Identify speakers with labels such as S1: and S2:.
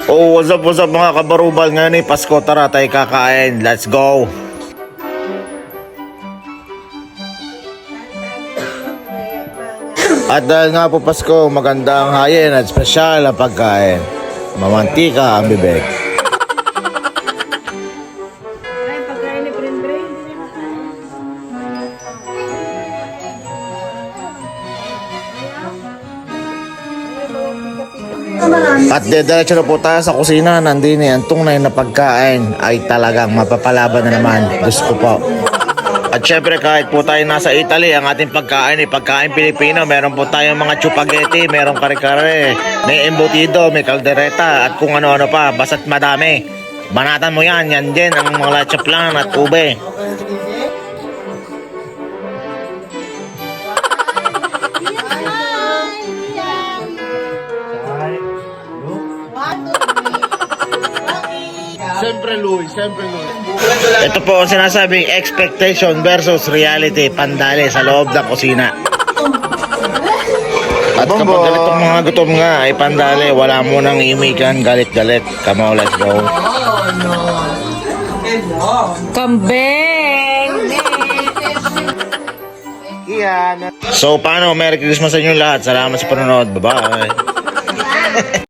S1: Oh, what's up mga kabarubal? Ngayon ay Pasko, tara tayo kakain. Let's go! At dahil nga po Pasko, maganda ang hayin at espesyal ang pagkain. Mamantika ang bibig.
S2: Ay, pagkain ni Bren.
S1: At diretso na po tayo sa kusina. Nandini ang tunay na pagkain ay talagang mapapalaban na naman. Diyos ko po. At syempre kahit po tayo nasa Italy, ang ating pagkain ay pagkain Pilipino. Meron po tayong mga chupageti, merong kare-kare, may embutido, may kaldereta, at kung ano-ano pa, basta't madami. Banatan mo yan din ang mga lachaplan at ube. Siyempre Louie. Ito po ang sinasabing expectation versus reality, pandali sa loob ng kusina. At kapag ganitong mga gutom nga ay pandali, wala mo nang imikan, galit-galit. Come on, let's go.
S2: Kambeng!
S1: So paano? Merry Christmas sa inyo lahat. Salamat sa panonood. Bye-bye.